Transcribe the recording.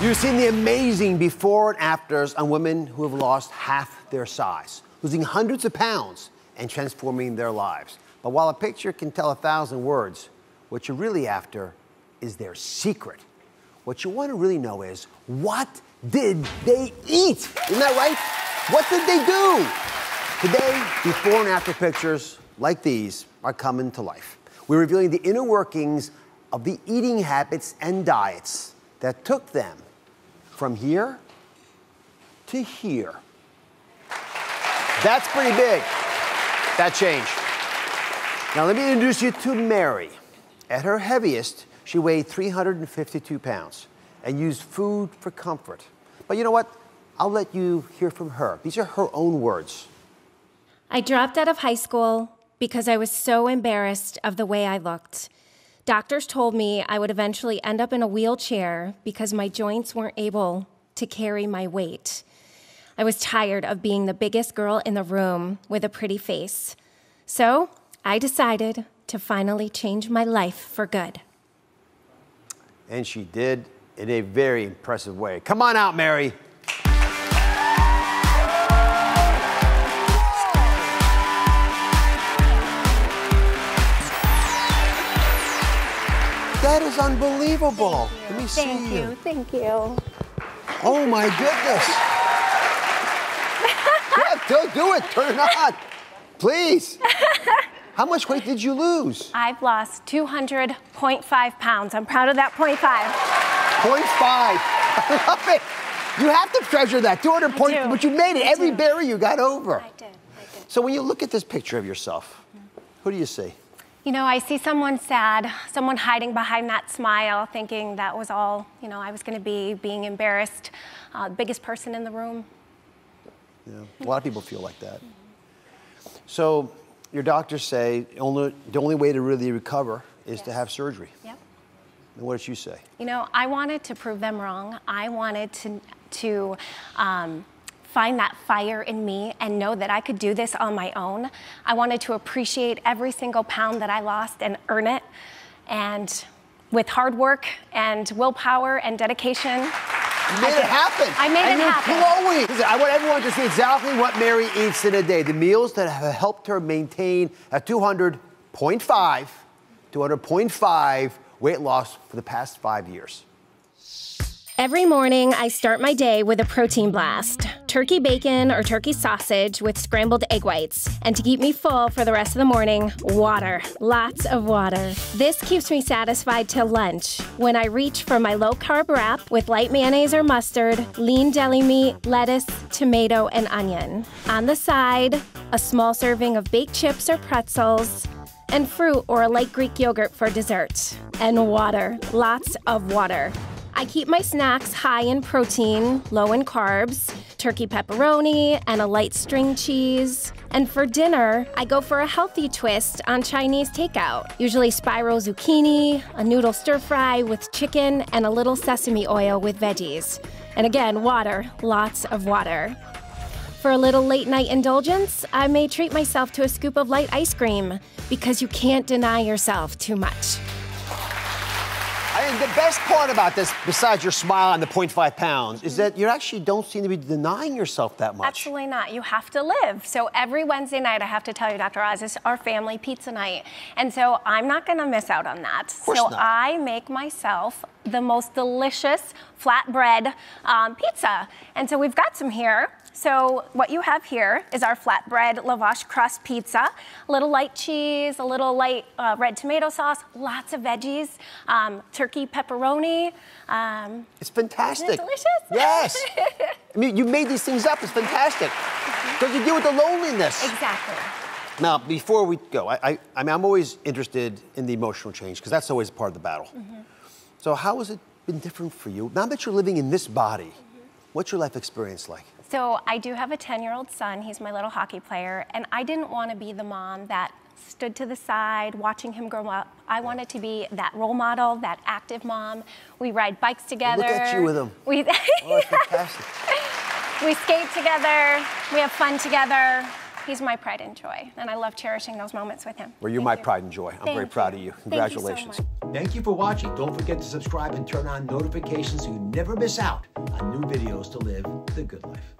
You've seen the amazing before and afters on women who have lost half their size, losing hundreds of pounds and transforming their lives. But while a picture can tell 1,000 words, what you're really after is their secret. What you want to really know is, what did they eat? Isn't that right? What did they do? Today, before and after pictures like these are coming to life. We're revealing the inner workings of the eating habits and diets that took them from here to here. That's pretty big, that change. Now let me introduce you to Mary. At her heaviest, she weighed 352 pounds and used food for comfort. But you know what? I'll let you hear from her. These are her own words. I dropped out of high school because I was so embarrassed of the way I looked. Doctors told me I would eventually end up in a wheelchair because my joints weren't able to carry my weight. I was tired of being the biggest girl in the room with a pretty face. So I decided to finally change my life for good. And she did in a very impressive way. Come on out, Mary. That is unbelievable. Let me see you. Thank you. Oh my goodness. Yeah, do it. Turn it on. Please. How much weight did you lose? I've lost 200.5 pounds. I'm proud of that 0.5. 0.5. I love it. You have to treasure that. 200 points, but you made it. Every barrier you got over. I did. So when you look at this picture of yourself, who do you see? You know, I see someone sad, someone hiding behind that smile, thinking that was all, you know, I was going to be, being embarrassed, biggest person in the room. Yeah, a lot of people feel like that. So your doctors say the only way to really recover is to have surgery. Yep. And what did you say? You know, I wanted to prove them wrong. I wanted to find that fire in me and know that I could do this on my own. I wanted to appreciate every single pound that I lost and earn it. And with hard work and willpower and dedication, you made it happen. I made it happen. Glowing. Listen, I want everyone to see exactly what Mary eats in a day. The meals that have helped her maintain a 200.5 weight loss for the past 5 years. Every morning, I start my day with a protein blast. Turkey bacon or turkey sausage with scrambled egg whites. And to keep me full for the rest of the morning, water. Lots of water. This keeps me satisfied till lunch, when I reach for my low-carb wrap with light mayonnaise or mustard, lean deli meat, lettuce, tomato, and onion. On the side, a small serving of baked chips or pretzels, and fruit or a light Greek yogurt for dessert. And water. Lots of water. I keep my snacks high in protein, low in carbs, turkey pepperoni, and a light string cheese. And for dinner, I go for a healthy twist on Chinese takeout. Usually spiral zucchini, a noodle stir fry with chicken, and a little sesame oil with veggies. And again, water, lots of water. For a little late night indulgence, I may treat myself to a scoop of light ice cream, because you can't deny yourself too much. And the best part about this, besides your smile and the 0.5 pounds, is that you actually don't seem to be denying yourself that much. Absolutely not. You have to live. So every Wednesday night, I have to tell you, Dr. Oz, is our family pizza night. And so I'm not going to miss out on that. Of course not. I make myself the most delicious flatbread pizza. And so we've got some here. So what you have here is our flatbread lavash crust pizza. A little light cheese, a little light red tomato sauce, lots of veggies, turkey pepperoni. It's fantastic. Isn't it delicious? Yes. I mean, you made these things up. It's fantastic. Because you deal with the loneliness. Exactly. Now, before we go, I'm always interested in the emotional change, because that's always part of the battle. So how has it been different for you? Now that you're living in this body, what's your life experience like? So I do have a 10-year-old son. He's my little hockey player. And I didn't want to be the mom that stood to the side watching him grow up. I wanted to be that role model, that active mom. We ride bikes together. Look at you with him. Oh, that's fantastic. We skate together. We have fun together. He's my pride and joy, and I love cherishing those moments with him. Well, you're my pride and joy. I'm very proud of you. Congratulations. Thank you so much. Thank you for watching. Don't forget to subscribe and turn on notifications so you never miss out on new videos to live the good life.